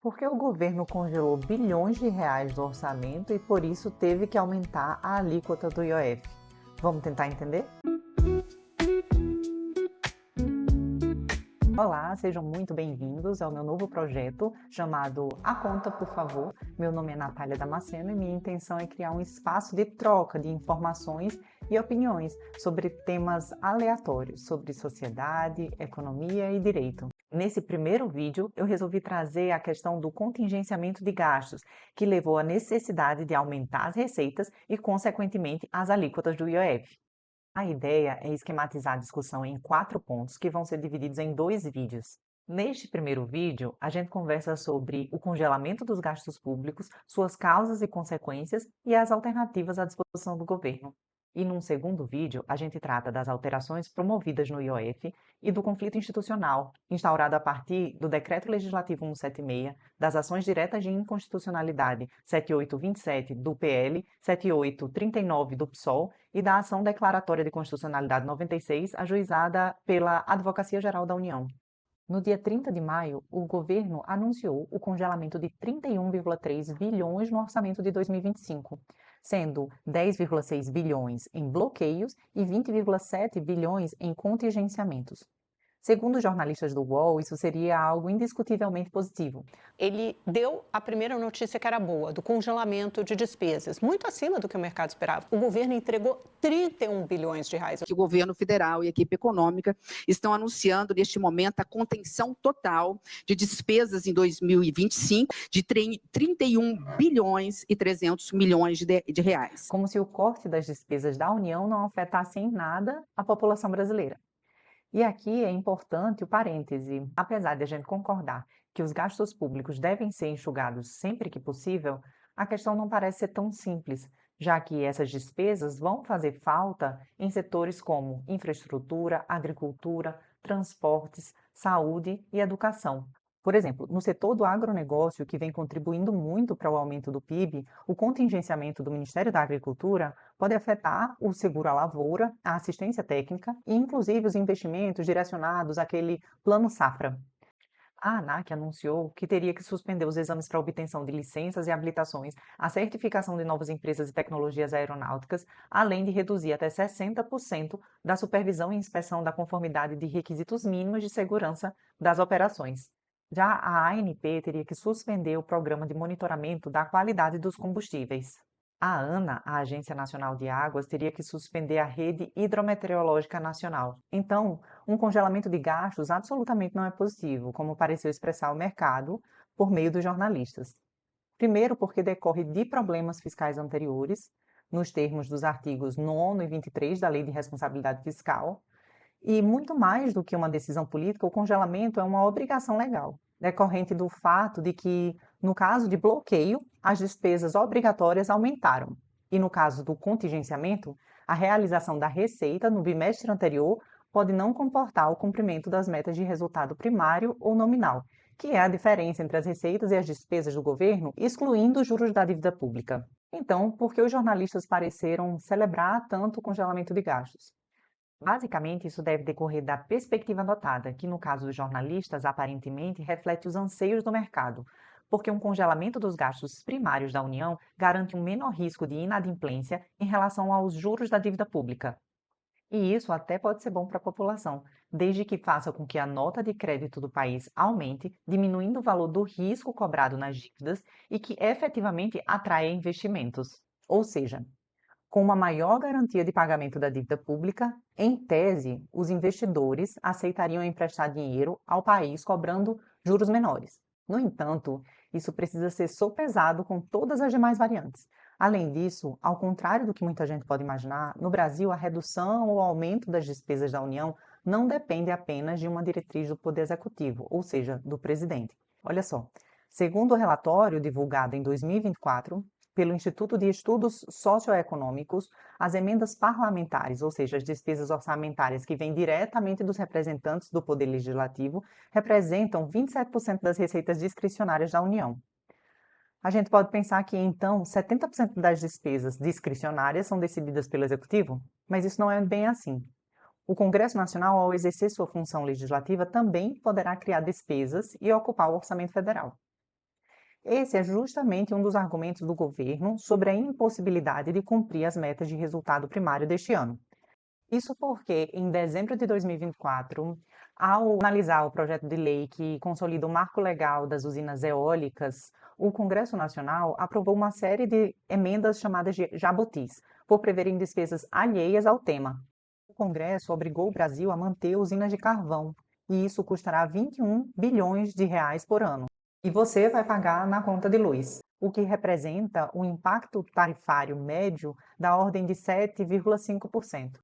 Porque o governo congelou bilhões de reais do orçamento e por isso teve que aumentar a alíquota do IOF. Vamos tentar entender? Olá, sejam muito bem-vindos ao meu novo projeto chamado A Conta, por favor. Meu nome é Natália Damasceno e minha intenção é criar um espaço de troca de informações e opiniões sobre temas aleatórios, sobre sociedade, economia e direito. Nesse primeiro vídeo, eu resolvi trazer a questão do contingenciamento de gastos, que levou à necessidade de aumentar as receitas e, consequentemente, as alíquotas do IOF. A ideia é esquematizar a discussão em 4 pontos que vão ser divididos em 2 vídeos. Neste primeiro vídeo, a gente conversa sobre o congelamento dos gastos públicos, suas causas e consequências e as alternativas à disposição do governo. E num segundo vídeo, a gente trata das alterações promovidas no IOF e do conflito institucional, instaurado a partir do Decreto Legislativo 176, das ações diretas de inconstitucionalidade 7827 do PL, 7839 do PSOL e da ação declaratória de constitucionalidade 96, ajuizada pela Advocacia Geral da União. No dia 30 de maio, o governo anunciou o congelamento de 31,3 bilhões no orçamento de 2025, sendo 10,6 bilhões em bloqueios e 20,7 bilhões em contingenciamentos. Segundo os jornalistas do UOL, isso seria algo indiscutivelmente positivo. Ele deu a primeira notícia que era boa, do congelamento de despesas, muito acima do que o mercado esperava. O governo entregou 31 bilhões de reais. Que o governo federal e a equipe econômica estão anunciando neste momento a contenção total de despesas em 2025 de 31 bilhões e 300 milhões de reais. Como se o corte das despesas da União não afetasse em nada a população brasileira. E aqui é importante o parêntese. Apesar de a gente concordar que os gastos públicos devem ser enxugados sempre que possível, a questão não parece ser tão simples, já que essas despesas vão fazer falta em setores como infraestrutura, agricultura, transportes, saúde e educação. Por exemplo, no setor do agronegócio, que vem contribuindo muito para o aumento do PIB, o contingenciamento do Ministério da Agricultura pode afetar o seguro à lavoura, a assistência técnica e, inclusive, os investimentos direcionados àquele Plano Safra. A ANAC anunciou que teria que suspender os exames para obtenção de licenças e habilitações, a certificação de novas empresas e tecnologias aeronáuticas, além de reduzir até 60% da supervisão e inspeção da conformidade de requisitos mínimos de segurança das operações. Já a ANP teria que suspender o programa de monitoramento da qualidade dos combustíveis. A ANA, a Agência Nacional de Águas, teria que suspender a rede hidrometeorológica nacional. Então, um congelamento de gastos absolutamente não é positivo, como pareceu expressar o mercado por meio dos jornalistas. Primeiro, porque decorre de problemas fiscais anteriores, nos termos dos artigos 9º e 23 da Lei de Responsabilidade Fiscal, e muito mais do que uma decisão política, o congelamento é uma obrigação legal, decorrente do fato de que, no caso de bloqueio, as despesas obrigatórias aumentaram. E no caso do contingenciamento, a realização da receita no bimestre anterior pode não comportar o cumprimento das metas de resultado primário ou nominal, que é a diferença entre as receitas e as despesas do governo, excluindo os juros da dívida pública. Então, por que os jornalistas pareceram celebrar tanto o congelamento de gastos? Basicamente, isso deve decorrer da perspectiva adotada, que no caso dos jornalistas, aparentemente reflete os anseios do mercado, porque um congelamento dos gastos primários da União garante um menor risco de inadimplência em relação aos juros da dívida pública. E isso até pode ser bom para a população, desde que faça com que a nota de crédito do país aumente, diminuindo o valor do risco cobrado nas dívidas e que efetivamente atraia investimentos. Ou seja, com uma maior garantia de pagamento da dívida pública, em tese, os investidores aceitariam emprestar dinheiro ao país cobrando juros menores. No entanto, isso precisa ser sopesado com todas as demais variantes. Além disso, ao contrário do que muita gente pode imaginar, no Brasil a redução ou aumento das despesas da União não depende apenas de uma diretriz do Poder Executivo, ou seja, do presidente. Olha só, segundo o relatório divulgado em 2024, pelo Instituto de Estudos Socioeconômicos, as emendas parlamentares, ou seja, as despesas orçamentárias que vêm diretamente dos representantes do Poder Legislativo, representam 27% das receitas discricionárias da União. A gente pode pensar que, então, 70% das despesas discricionárias são decididas pelo Executivo, mas isso não é bem assim. O Congresso Nacional, ao exercer sua função legislativa, também poderá criar despesas e ocupar o orçamento federal. Esse é justamente um dos argumentos do governo sobre a impossibilidade de cumprir as metas de resultado primário deste ano. Isso porque, em dezembro de 2024, ao analisar o projeto de lei que consolida o marco legal das usinas eólicas, o Congresso Nacional aprovou uma série de emendas chamadas de jabutis, por preverem despesas alheias ao tema. O Congresso obrigou o Brasil a manter usinas de carvão, e isso custará 21 bilhões de reais por ano. E você vai pagar na conta de luz, o que representa um impacto tarifário médio da ordem de 7,5%.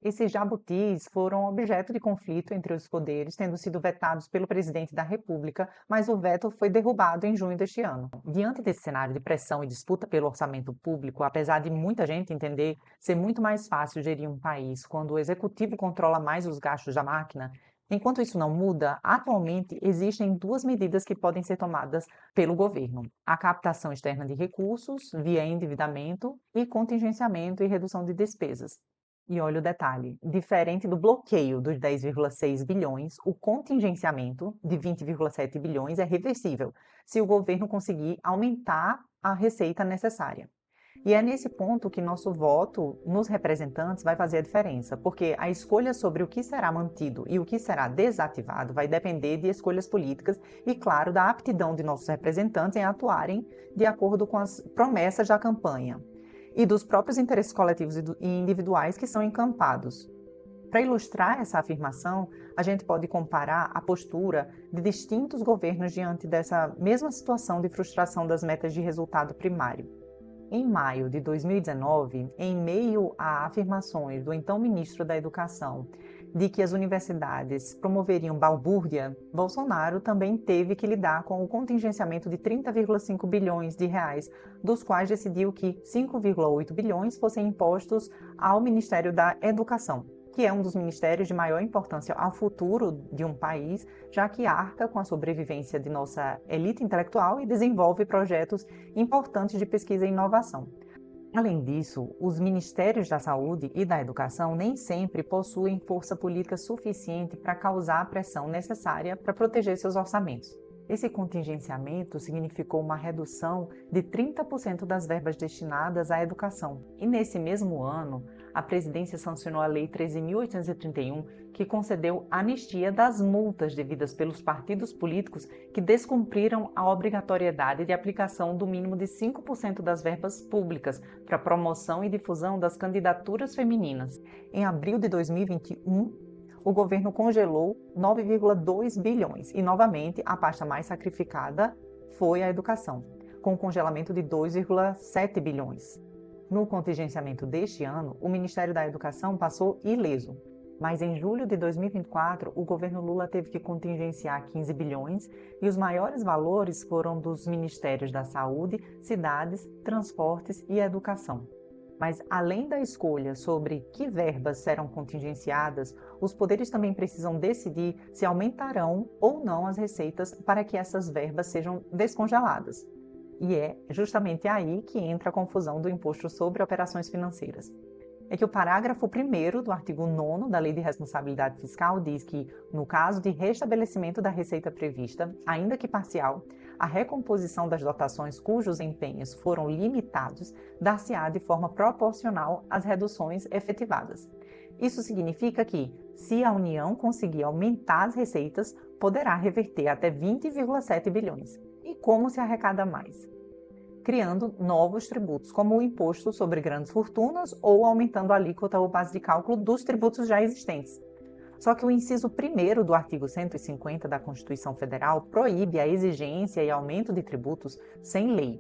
Esses jabutis foram objeto de conflito entre os poderes, tendo sido vetados pelo presidente da República, mas o veto foi derrubado em junho deste ano. Diante desse cenário de pressão e disputa pelo orçamento público, apesar de muita gente entender ser muito mais fácil gerir um país quando o executivo controla mais os gastos da máquina, enquanto isso não muda, atualmente existem duas medidas que podem ser tomadas pelo governo: a captação externa de recursos via endividamento e contingenciamento e redução de despesas. E olha o detalhe, diferente do bloqueio dos 10,6 bilhões, o contingenciamento de 20,7 bilhões é reversível, se o governo conseguir aumentar a receita necessária. E é nesse ponto que nosso voto nos representantes vai fazer a diferença, porque a escolha sobre o que será mantido e o que será desativado vai depender de escolhas políticas e, claro, da aptidão de nossos representantes em atuarem de acordo com as promessas da campanha e dos próprios interesses coletivos e individuais que são encampados. Para ilustrar essa afirmação, a gente pode comparar a postura de distintos governos diante dessa mesma situação de frustração das metas de resultado primário. Em maio de 2019, em meio a afirmações do então ministro da Educação de que as universidades promoveriam balbúrdia, Bolsonaro também teve que lidar com o contingenciamento de 30,5 bilhões de reais, dos quais decidiu que 5,8 bilhões fossem impostos ao Ministério da Educação, que é um dos ministérios de maior importância ao futuro de um país, já que arca com a sobrevivência de nossa elite intelectual e desenvolve projetos importantes de pesquisa e inovação. Além disso, os ministérios da Saúde e da Educação nem sempre possuem força política suficiente para causar a pressão necessária para proteger seus orçamentos. Esse contingenciamento significou uma redução de 30% das verbas destinadas à educação. E nesse mesmo ano, a presidência sancionou a Lei 13.831, que concedeu anistia das multas devidas pelos partidos políticos que descumpriram a obrigatoriedade de aplicação do mínimo de 5% das verbas públicas para promoção e difusão das candidaturas femininas. Em abril de 2021, o governo congelou 9,2 bilhões e, novamente, a pasta mais sacrificada foi a educação, com o congelamento de 2,7 bilhões. No contingenciamento deste ano, o Ministério da Educação passou ileso, mas em julho de 2024, o governo Lula teve que contingenciar 15 bilhões e os maiores valores foram dos Ministérios da Saúde, Cidades, Transportes e Educação. Mas, além da escolha sobre que verbas serão contingenciadas, os poderes também precisam decidir se aumentarão ou não as receitas para que essas verbas sejam descongeladas. E é justamente aí que entra a confusão do Imposto sobre Operações Financeiras. É que o parágrafo 1º do artigo 9º da Lei de Responsabilidade Fiscal diz que, no caso de restabelecimento da receita prevista, ainda que parcial, a recomposição das dotações cujos empenhos foram limitados dar-se-á de forma proporcional às reduções efetivadas. Isso significa que, se a União conseguir aumentar as receitas, poderá reverter até 20,7 bilhões. E como se arrecada mais? Criando novos tributos, como o imposto sobre grandes fortunas ou aumentando a alíquota ou base de cálculo dos tributos já existentes. Só que o inciso 1º do artigo 150 da Constituição Federal proíbe a exigência e aumento de tributos sem lei.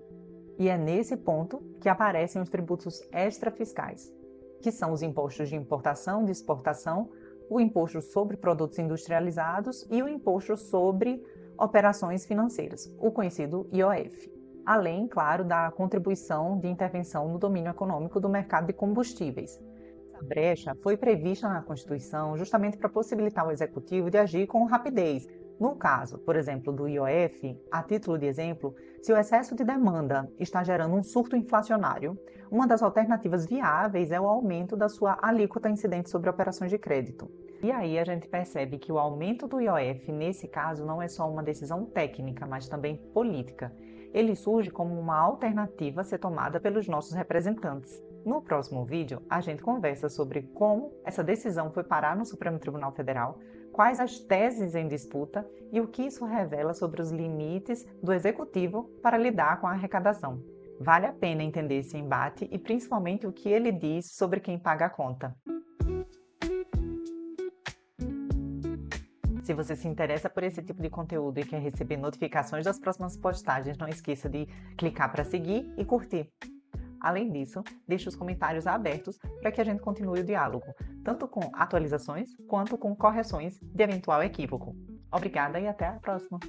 E é nesse ponto que aparecem os tributos extrafiscais, que são os impostos de importação, de exportação, o imposto sobre produtos industrializados e o imposto sobre operações financeiras, o conhecido IOF. Além, claro, da contribuição de intervenção no domínio econômico do mercado de combustíveis. Essa brecha foi prevista na Constituição justamente para possibilitar o Executivo de agir com rapidez. No caso, por exemplo, do IOF, a título de exemplo, se o excesso de demanda está gerando um surto inflacionário, uma das alternativas viáveis é o aumento da sua alíquota incidente sobre operações de crédito. E aí a gente percebe que o aumento do IOF, nesse caso, não é só uma decisão técnica, mas também política. Ele surge como uma alternativa a ser tomada pelos nossos representantes. No próximo vídeo, a gente conversa sobre como essa decisão foi parar no Supremo Tribunal Federal, quais as teses em disputa e o que isso revela sobre os limites do Executivo para lidar com a arrecadação. Vale a pena entender esse embate e principalmente o que ele diz sobre quem paga a conta. Se você se interessa por esse tipo de conteúdo e quer receber notificações das próximas postagens, não esqueça de clicar para seguir e curtir. Além disso, deixe os comentários abertos para que a gente continue o diálogo, tanto com atualizações quanto com correções de eventual equívoco. Obrigada e até a próxima!